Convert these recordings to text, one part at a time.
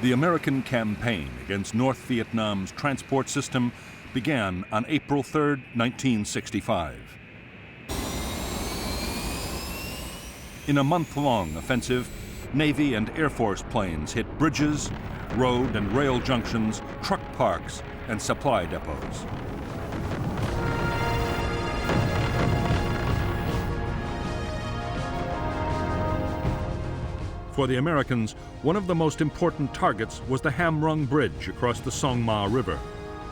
The American campaign against North Vietnam's transport system began on April 3, 1965. In a month-long offensive, Navy and Air Force planes hit bridges, road and rail junctions, truck parks, and supply depots. For the Americans, one of the most important targets was the Ham Rung Bridge across the Song Ma River.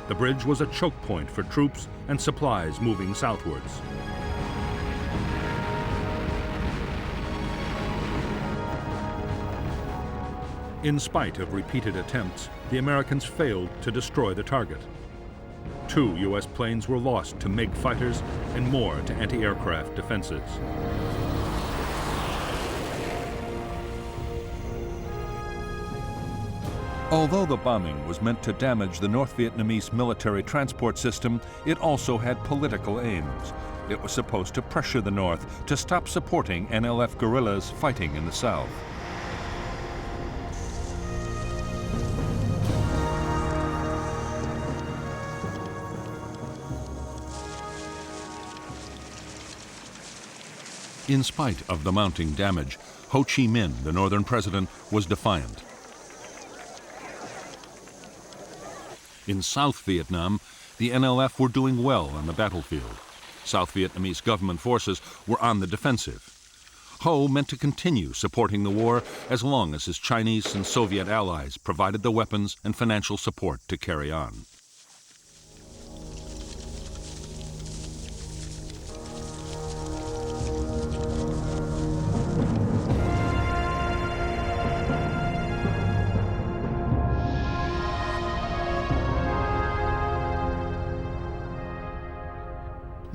The bridge was a choke point for troops and supplies moving southwards. In spite of repeated attempts, the Americans failed to destroy the target. 2 U.S. planes were lost to MiG fighters and more to anti-aircraft defenses. Although the bombing was meant to damage the North Vietnamese military transport system, it also had political aims. It was supposed to pressure the North to stop supporting NLF guerrillas fighting in the South. In spite of the mounting damage, Ho Chi Minh, the northern president, was defiant. In South Vietnam, the NLF were doing well on the battlefield. South Vietnamese government forces were on the defensive. Ho meant to continue supporting the war as long as his Chinese and Soviet allies provided the weapons and financial support to carry on.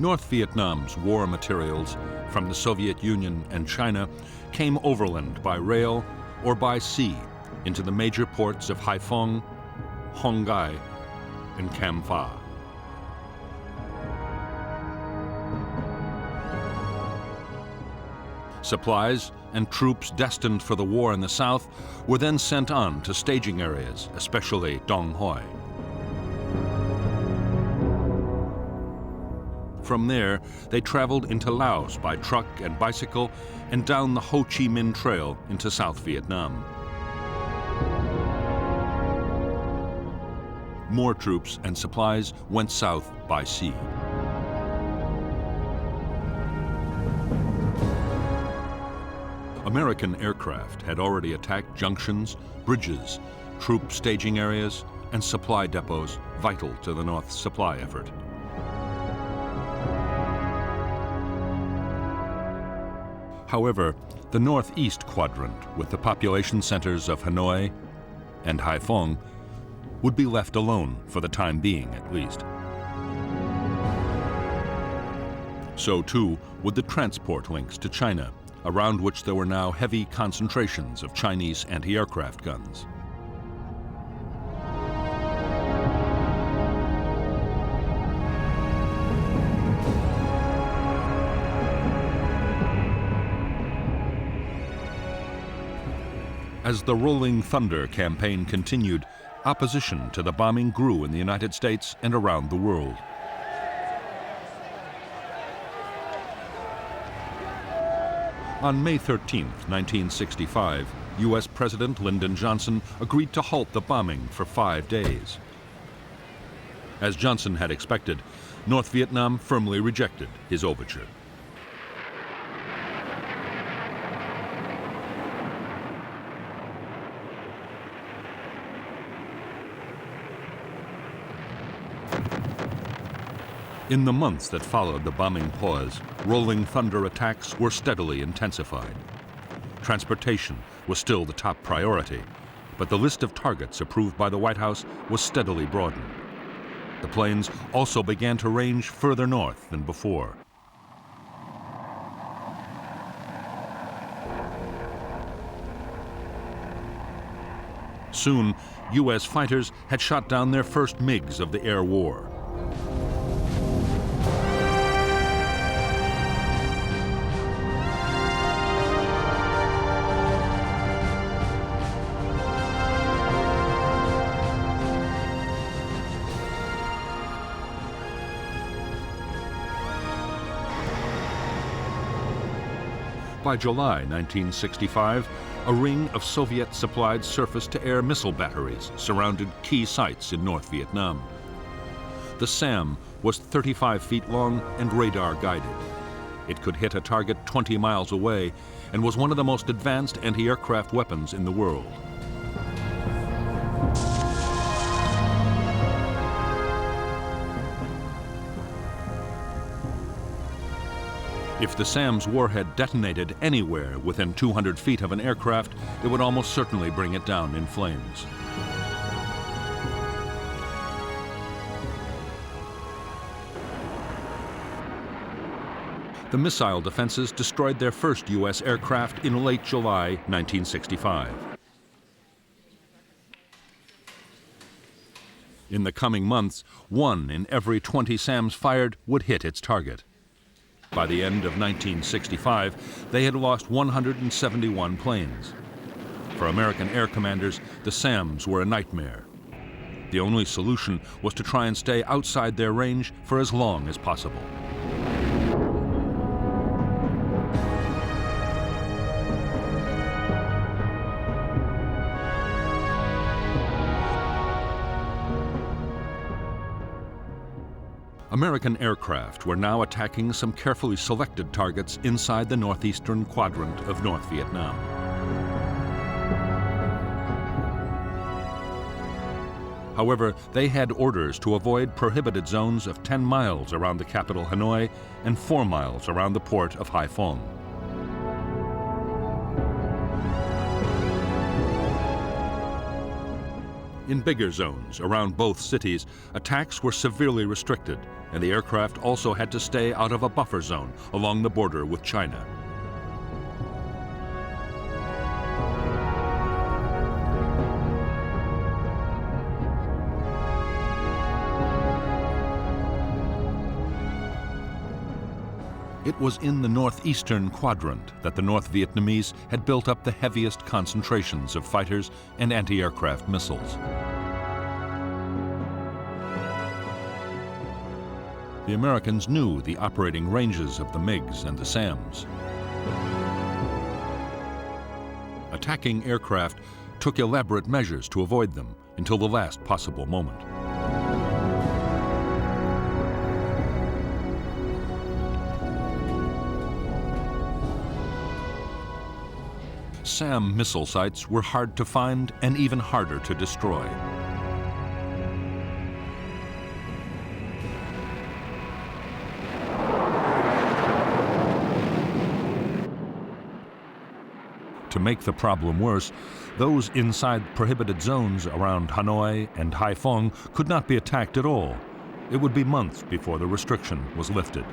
North Vietnam's war materials from the Soviet Union and China came overland by rail or by sea into the major ports of Haiphong, Hong Gai, and Cam Pha. Supplies and troops destined for the war in the south were then sent on to staging areas, especially Dong Hoi. From there, they traveled into Laos by truck and bicycle and down the Ho Chi Minh Trail into South Vietnam. More troops and supplies went south by sea. American aircraft had already attacked junctions, bridges, troop staging areas, and supply depots vital to the North's supply effort. However, the northeast quadrant, with the population centers of Hanoi and Haiphong, would be left alone for the time being, at least. So too would the transport links to China, around which there were now heavy concentrations of Chinese anti-aircraft guns. As the Rolling Thunder campaign continued, opposition to the bombing grew in the United States and around the world. On May 13, 1965, U.S. President Lyndon Johnson agreed to halt the bombing for 5 days. As Johnson had expected, North Vietnam firmly rejected his overture. In the months that followed the bombing pause, Rolling Thunder attacks were steadily intensified. Transportation was still the top priority, but the list of targets approved by the White House was steadily broadened. The planes also began to range further north than before. Soon, U.S. fighters had shot down their first MiGs of the air war. By July 1965, a ring of Soviet-supplied surface-to-air missile batteries surrounded key sites in North Vietnam. The SAM was 35 feet long and radar-guided. It could hit a target 20 miles away and was one of the most advanced anti-aircraft weapons in the world. If the SAM's warhead detonated anywhere within 200 feet of an aircraft, it would almost certainly bring it down in flames. The missile defenses destroyed their first U.S. aircraft in late July 1965. In the coming months, 1 in every 20 SAMs fired would hit its target. By the end of 1965, they had lost 171 planes. For American air commanders, the SAMs were a nightmare. The only solution was to try and stay outside their range for as long as possible. American aircraft were now attacking some carefully selected targets inside the northeastern quadrant of North Vietnam. However, they had orders to avoid prohibited zones of 10 miles around the capital Hanoi and 4 miles around the port of Hai Phong. In bigger zones around both cities, attacks were severely restricted, and the aircraft also had to stay out of a buffer zone along the border with China. It was in the northeastern quadrant that the North Vietnamese had built up the heaviest concentrations of fighters and anti-aircraft missiles. The Americans knew the operating ranges of the MiGs and the SAMs. Attacking aircraft took elaborate measures to avoid them until the last possible moment. SAM missile sites were hard to find and even harder to destroy. To make the problem worse, those inside prohibited zones around Hanoi and Hai Phong could not be attacked at all. It would be months before the restriction was lifted.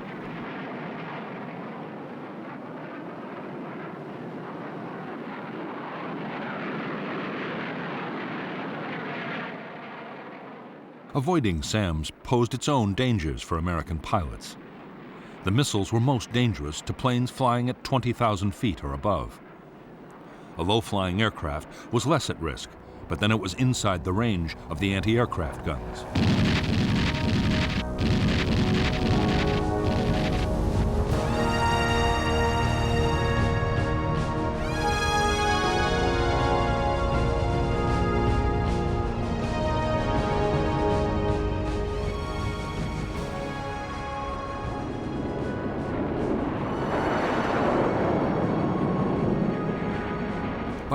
Avoiding SAMs posed its own dangers for American pilots. The missiles were most dangerous to planes flying at 20,000 feet or above. A low-flying aircraft was less at risk, but then it was inside the range of the anti-aircraft guns.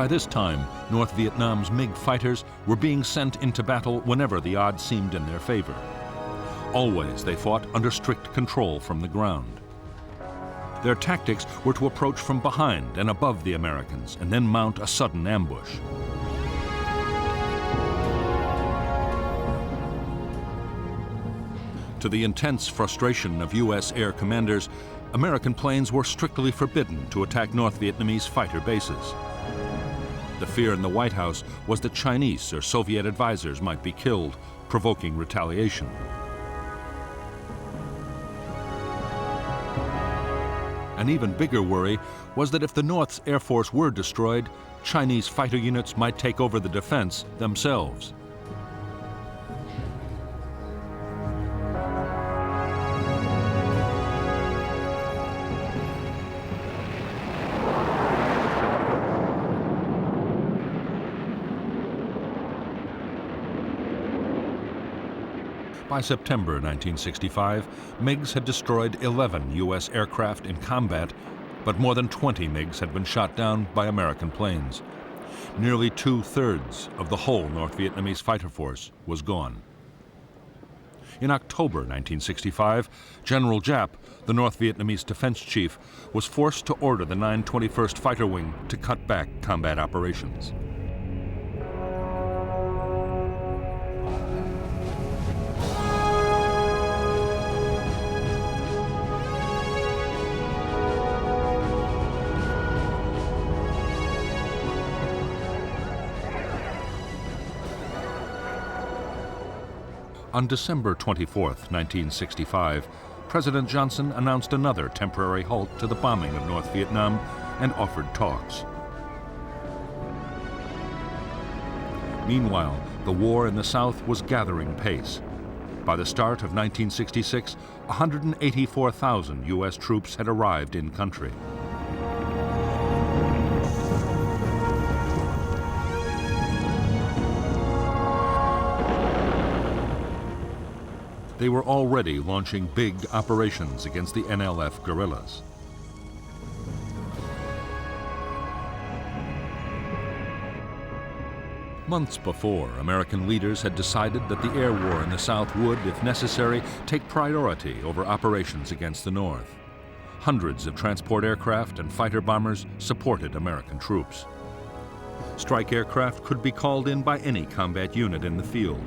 By this time, North Vietnam's MiG fighters were being sent into battle whenever the odds seemed in their favor. Always they fought under strict control from the ground. Their tactics were to approach from behind and above the Americans and then mount a sudden ambush. To the intense frustration of U.S. air commanders, American planes were strictly forbidden to attack North Vietnamese fighter bases. The fear in the White House was that Chinese or Soviet advisors might be killed, provoking retaliation. An even bigger worry was that if the North's Air Force were destroyed, Chinese fighter units might take over the defense themselves. By September 1965, MiGs had destroyed 11 U.S. aircraft in combat, but more than 20 MiGs had been shot down by American planes. Nearly 2/3 of the whole North Vietnamese fighter force was gone. In October 1965, General Giap, the North Vietnamese defense chief, was forced to order the 921st Fighter Wing to cut back combat operations. On December 24, 1965, President Johnson announced another temporary halt to the bombing of North Vietnam and offered talks. Meanwhile, the war in the South was gathering pace. By the start of 1966, 184,000 U.S. troops had arrived in country. They were already launching big operations against the NLF guerrillas. Months before, American leaders had decided that the air war in the South would, if necessary, take priority over operations against the North. Hundreds of transport aircraft and fighter bombers supported American troops. Strike aircraft could be called in by any combat unit in the field.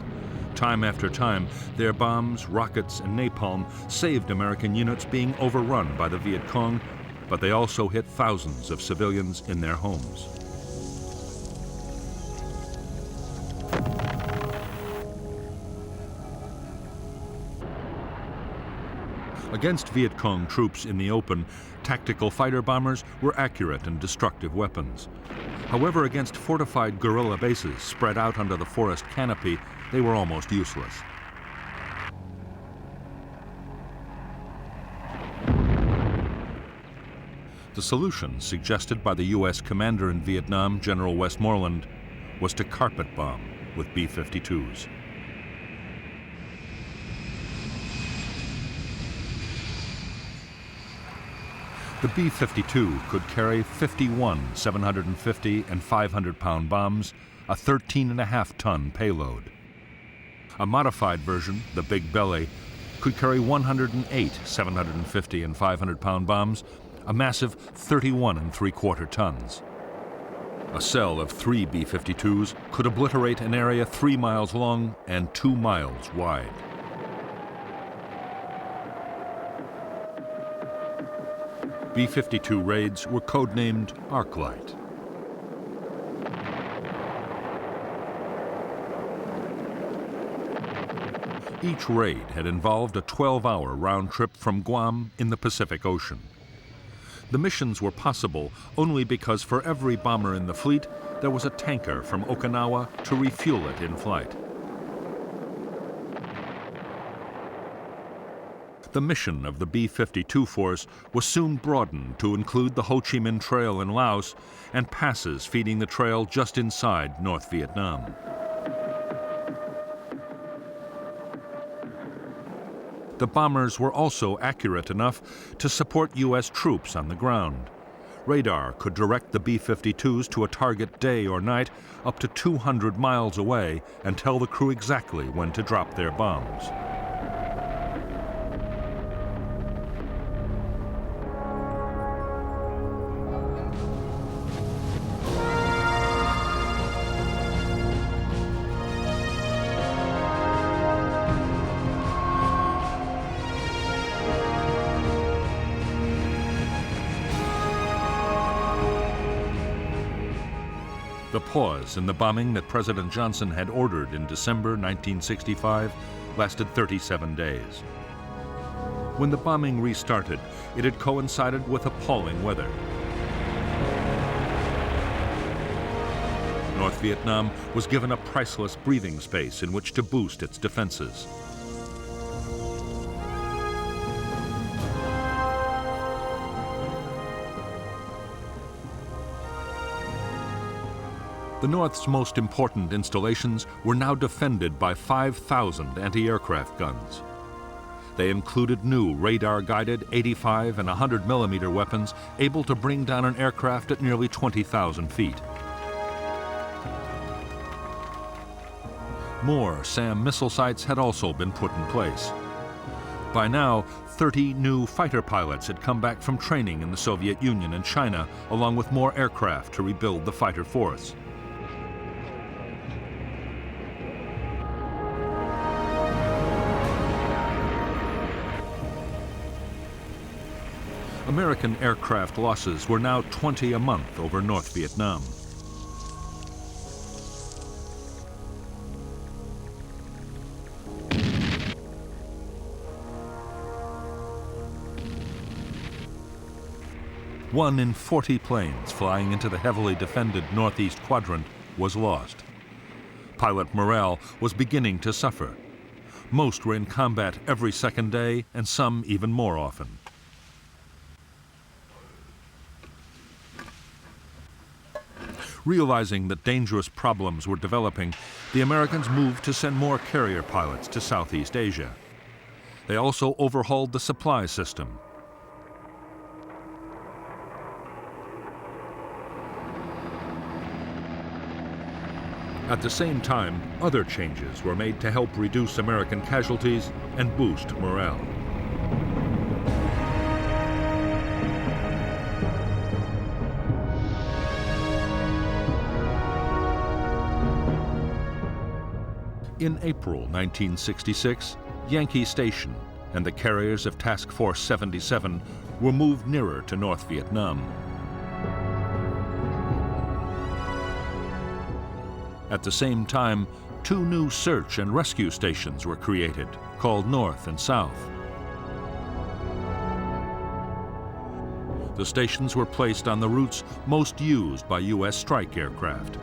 Time after time, their bombs, rockets, and napalm saved American units being overrun by the Viet Cong, but they also hit thousands of civilians in their homes. Against Viet Cong troops in the open, tactical fighter bombers were accurate and destructive weapons. However, against fortified guerrilla bases spread out under the forest canopy, they were almost useless. The solution suggested by the U.S. commander in Vietnam, General Westmoreland, was to carpet bomb with B-52s. The B-52 could carry 51 750 and 500-pound bombs, a 13.5-ton payload. A modified version, the Big Belly, could carry 108 750 and 500-pound bombs, a massive 31.75 tons. A cell of 3 B-52s could obliterate an area 3 miles long and 2 miles wide. B-52 raids were codenamed Arclight. Each raid had involved a 12-hour round trip from Guam in the Pacific Ocean. The missions were possible only because for every bomber in the fleet, there was a tanker from Okinawa to refuel it in flight. The mission of the B-52 force was soon broadened to include the Ho Chi Minh Trail in Laos and passes feeding the trail just inside North Vietnam. The bombers were also accurate enough to support U.S. troops on the ground. Radar could direct the B-52s to a target day or night up to 200 miles away and tell the crew exactly when to drop their bombs. The pause in the bombing that President Johnson had ordered in December 1965 lasted 37 days. When the bombing restarted, it had coincided with appalling weather. North Vietnam was given a priceless breathing space in which to boost its defenses. The North's most important installations were now defended by 5,000 anti-aircraft guns. They included new radar-guided 85 and 100 millimeter weapons able to bring down an aircraft at nearly 20,000 feet. More SAM missile sites had also been put in place. By now, 30 new fighter pilots had come back from training in the Soviet Union and China, along with more aircraft to rebuild the fighter force. American aircraft losses were now 20 a month over North Vietnam. One in 40 planes flying into the heavily defended northeast quadrant was lost. Pilot morale was beginning to suffer. Most were in combat every second day, and some even more often. Realizing that dangerous problems were developing, the Americans moved to send more carrier pilots to Southeast Asia. They also overhauled the supply system. At the same time, other changes were made to help reduce American casualties and boost morale. In April 1966, Yankee Station and the carriers of Task Force 77 were moved nearer to North Vietnam. At the same time, two new search and rescue stations were created, called North and South. The stations were placed on the routes most used by U.S. strike aircraft.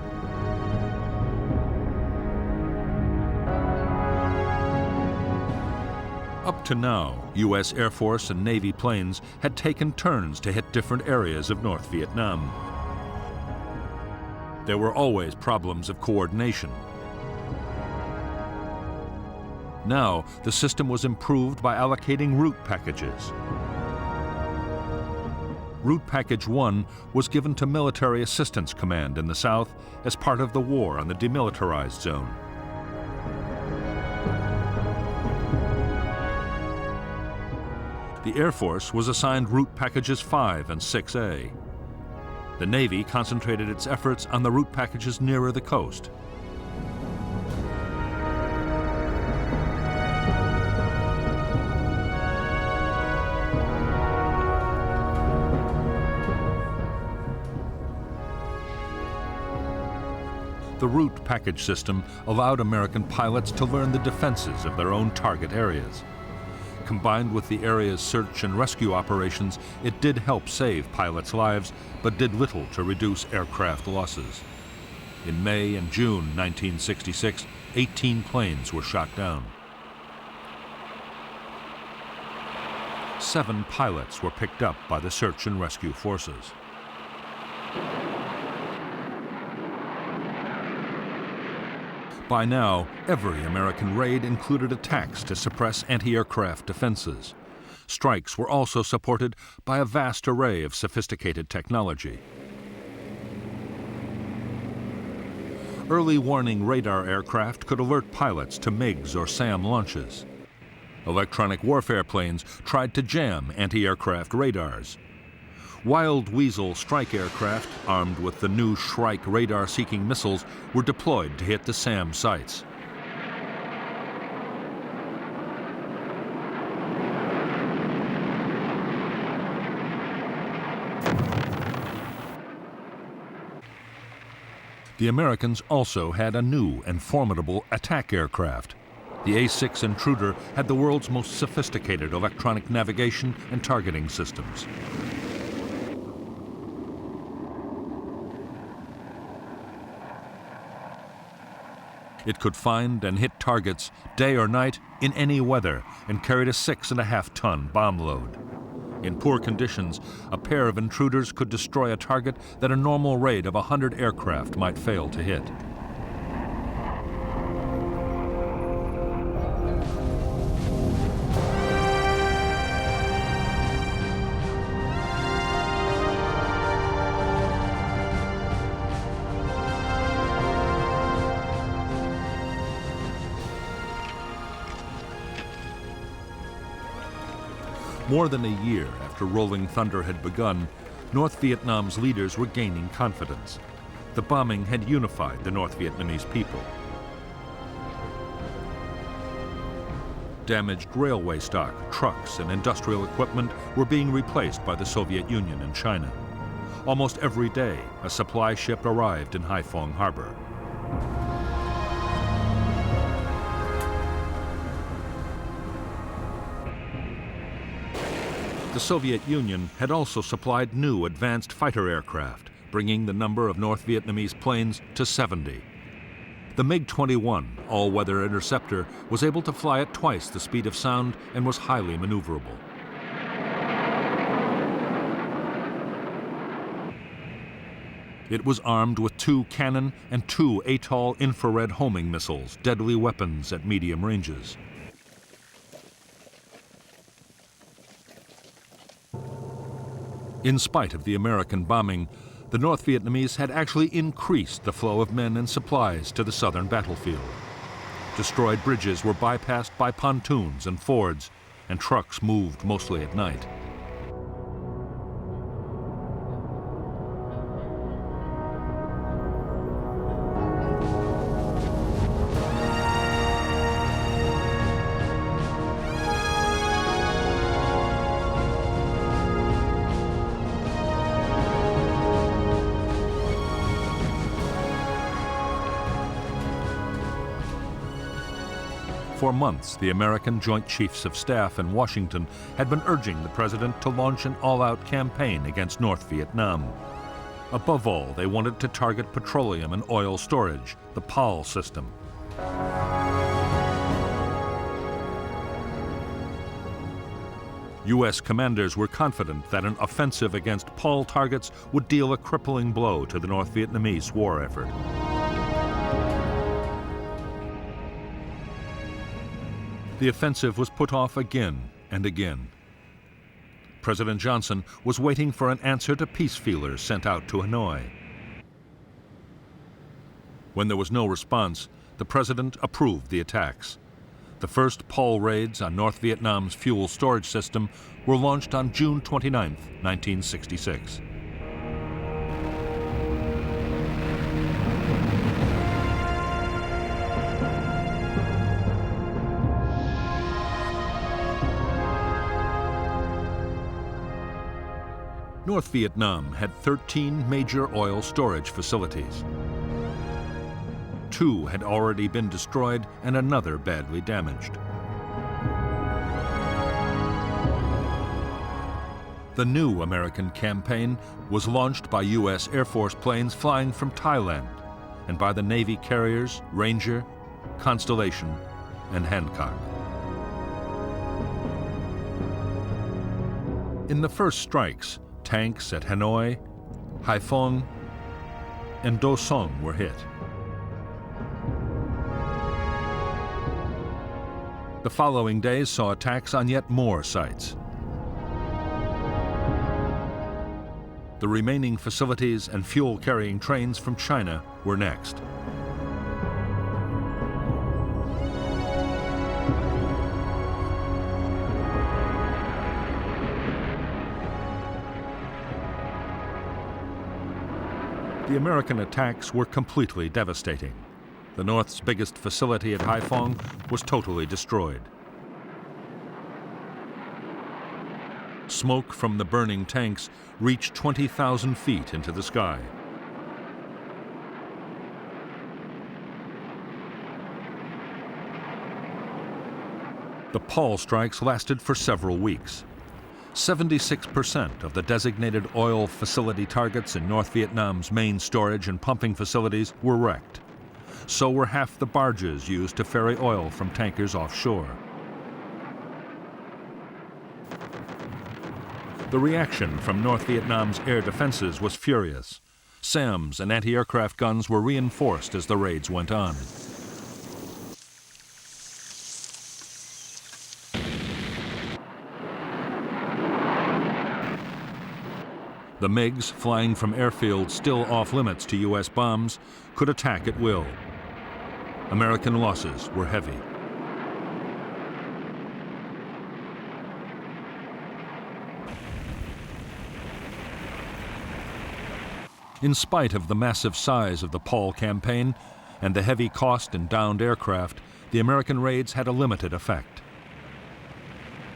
Up to now, U.S. Air Force and Navy planes had taken turns to hit different areas of North Vietnam. There were always problems of coordination. Now, the system was improved by allocating route packages. Route Package 1 was given to Military Assistance Command in the South as part of the war on the demilitarized zone. The Air Force was assigned Route Packages 5 and 6A. The Navy concentrated its efforts on the route packages nearer the coast. The route package system allowed American pilots to learn the defenses of their own target areas. Combined with the area's search and rescue operations, it did help save pilots' lives, but did little to reduce aircraft losses. In May and June 1966, 18 planes were shot down. 7 pilots were picked up by the search and rescue forces. By now, every American raid included attacks to suppress anti-aircraft defenses. Strikes were also supported by a vast array of sophisticated technology. Early warning radar aircraft could alert pilots to MiGs or SAM launches. Electronic warfare planes tried to jam anti-aircraft radars. Wild Weasel strike aircraft, armed with the new Shrike radar-seeking missiles, were deployed to hit the SAM sites. The Americans also had a new and formidable attack aircraft. The A-6 Intruder had the world's most sophisticated electronic navigation and targeting systems. It could find and hit targets day or night in any weather and carried a 6.5-ton bomb load. In poor conditions, a pair of intruders could destroy a target that a normal raid of 100 aircraft might fail to hit. More than a year after Rolling Thunder had begun, North Vietnam's leaders were gaining confidence. The bombing had unified the North Vietnamese people. Damaged railway stock, trucks, and industrial equipment were being replaced by the Soviet Union and China. Almost every day, a supply ship arrived in Haiphong harbor. The Soviet Union had also supplied new advanced fighter aircraft, bringing the number of North Vietnamese planes to 70. The MiG-21 all-weather interceptor was able to fly at twice the speed of sound and was highly maneuverable. It was armed with 2 cannon and 2 Atoll infrared homing missiles, deadly weapons at medium ranges. In spite of the American bombing, the North Vietnamese had actually increased the flow of men and supplies to the southern battlefield. Destroyed bridges were bypassed by pontoons and fords, and trucks moved mostly at night. For months, the American Joint Chiefs of Staff in Washington had been urging the president to launch an all-out campaign against North Vietnam. Above all, they wanted to target petroleum and oil storage, the PAL system. U.S. commanders were confident that an offensive against PAL targets would deal a crippling blow to the North Vietnamese war effort. The offensive was put off again and again. President Johnson was waiting for an answer to peace feelers sent out to Hanoi. When there was no response, the president approved the attacks. The first PAL raids on North Vietnam's fuel storage system were launched on June 29, 1966. North Vietnam had 13 major oil storage facilities. 2 had already been destroyed and another badly damaged. The new American campaign was launched by U.S. Air Force planes flying from Thailand and by the Navy carriers Ranger, Constellation, and Hancock. In the first strikes, tanks at Hanoi, Haiphong, and Do Song were hit. The following days saw attacks on yet more sites. The remaining facilities and fuel-carrying trains from China were next. The American attacks were completely devastating. The North's biggest facility at Haiphong was totally destroyed. Smoke from the burning tanks reached 20,000 feet into the sky. The PAL strikes lasted for several weeks. 76% of the designated oil facility targets in North Vietnam's main storage and pumping facilities were wrecked. So were half the barges used to ferry oil from tankers offshore. The reaction from North Vietnam's air defenses was furious. SAMs and anti-aircraft guns were reinforced as the raids went on. The MiGs, flying from airfields still off-limits to U.S. bombs, could attack at will. American losses were heavy. In spite of the massive size of the Paul campaign and the heavy cost in downed aircraft, the American raids had a limited effect.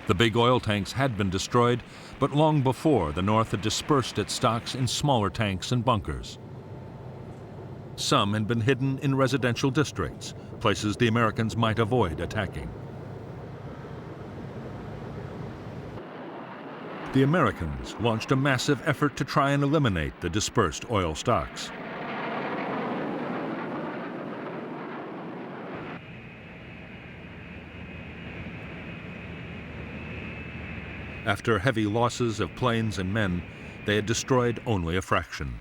The big oil tanks had been destroyed, but long before, the North had dispersed its stocks in smaller tanks and bunkers. Some had been hidden in residential districts, places the Americans might avoid attacking. The Americans launched a massive effort to try and eliminate the dispersed oil stocks. After heavy losses of planes and men, they had destroyed only a fraction.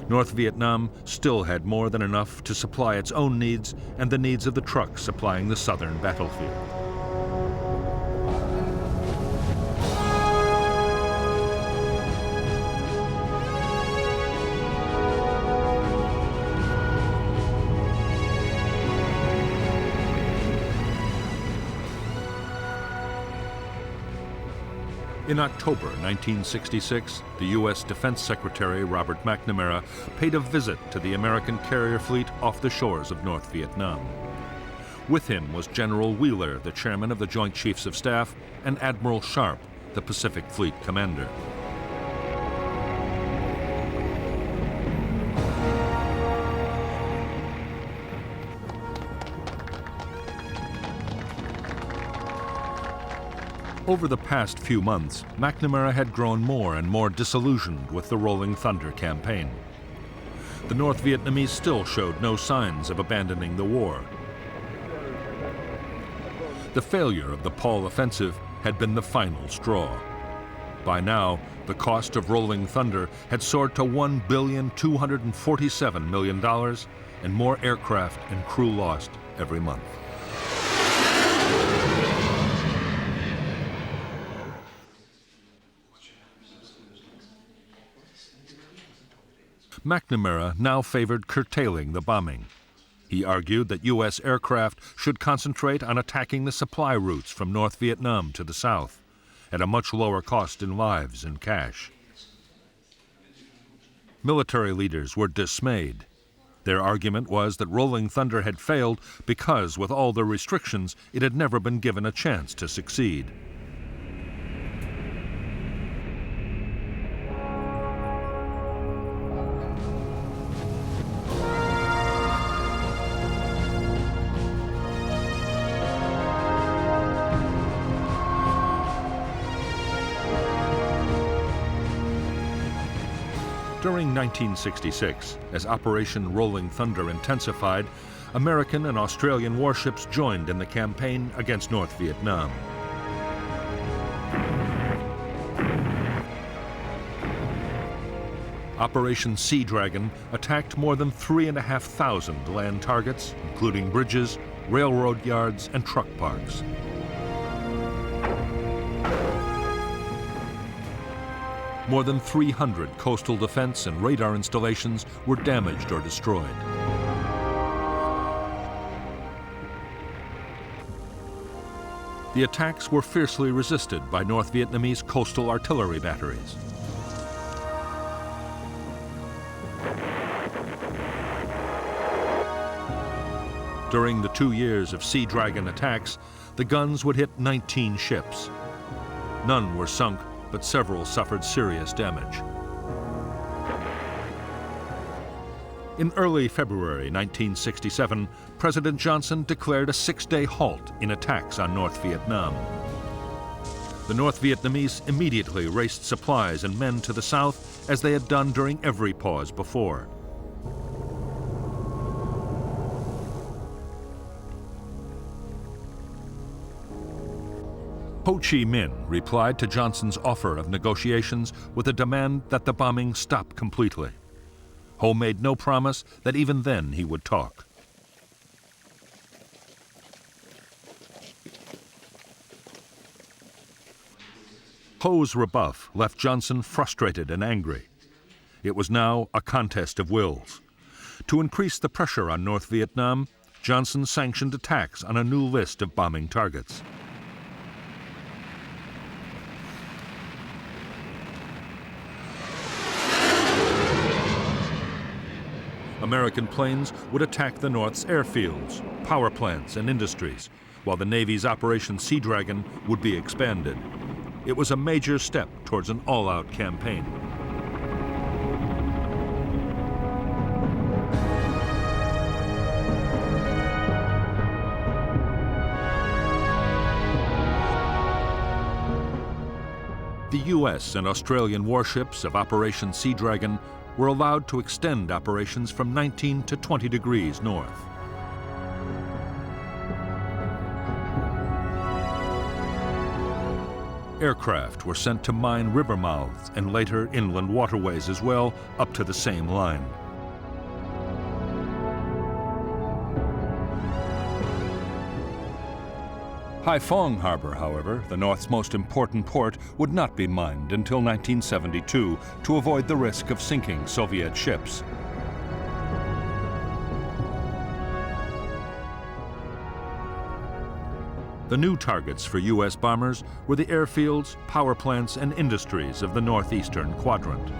North Vietnam still had more than enough to supply its own needs and the needs of the trucks supplying the southern battlefield. In October 1966, the U.S. Defense Secretary Robert McNamara paid a visit to the American carrier fleet off the shores of North Vietnam. With him was General Wheeler, the chairman of the Joint Chiefs of Staff, and Admiral Sharp, the Pacific Fleet commander. Over the past few months, McNamara had grown more and more disillusioned with the Rolling Thunder campaign. The North Vietnamese still showed no signs of abandoning the war. The failure of the Paul offensive had been the final straw. By now, the cost of Rolling Thunder had soared to $1,247 million, and more aircraft and crew lost every month. McNamara now favored curtailing the bombing. He argued that U.S. aircraft should concentrate on attacking the supply routes from North Vietnam to the south, at a much lower cost in lives and cash. Military leaders were dismayed. Their argument was that Rolling Thunder had failed because, with all the restrictions, it had never been given a chance to succeed. During 1966, as Operation Rolling Thunder intensified, American and Australian warships joined in the campaign against North Vietnam. Operation Sea Dragon attacked more than 3,500 land targets, including bridges, railroad yards, and truck parks. More than 300 coastal defense and radar installations were damaged or destroyed. The attacks were fiercely resisted by North Vietnamese coastal artillery batteries. During the 2 years of Sea Dragon attacks, the guns would hit 19 ships. None were sunk, but several suffered serious damage. In early February 1967, President Johnson declared a 6-day halt in attacks on North Vietnam. The North Vietnamese immediately raced supplies and men to the south, as they had done during every pause before. Ho Chi Minh replied to Johnson's offer of negotiations with a demand that the bombing stop completely. Ho made no promise that even then he would talk. Ho's rebuff left Johnson frustrated and angry. It was now a contest of wills. To increase the pressure on North Vietnam, Johnson sanctioned attacks on a new list of bombing targets. American planes would attack the North's airfields, power plants, and industries, while the Navy's Operation Sea Dragon would be expanded. It was a major step towards an all-out campaign. The U.S. and Australian warships of Operation Sea Dragon were allowed to extend operations from 19 to 20 degrees north. Aircraft were sent to mine river mouths and later inland waterways as well, up to the same line. Haiphong Harbor, however, the North's most important port, would not be mined until 1972 to avoid the risk of sinking Soviet ships. The new targets for U.S. bombers were the airfields, power plants, and industries of the northeastern quadrant.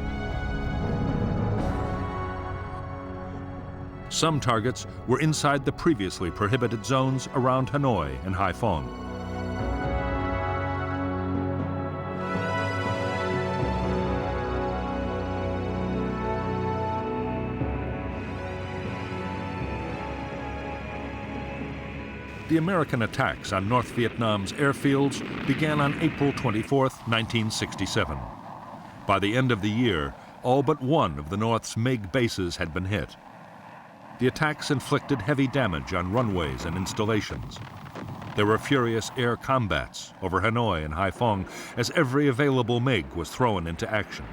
Some targets were inside the previously prohibited zones around Hanoi and Haiphong. The American attacks on North Vietnam's airfields began on April 24, 1967. By the end of the year, all but one of the North's MiG bases had been hit. The attacks inflicted heavy damage on runways and installations. There were furious air combats over Hanoi and Haiphong as every available MiG was thrown into action.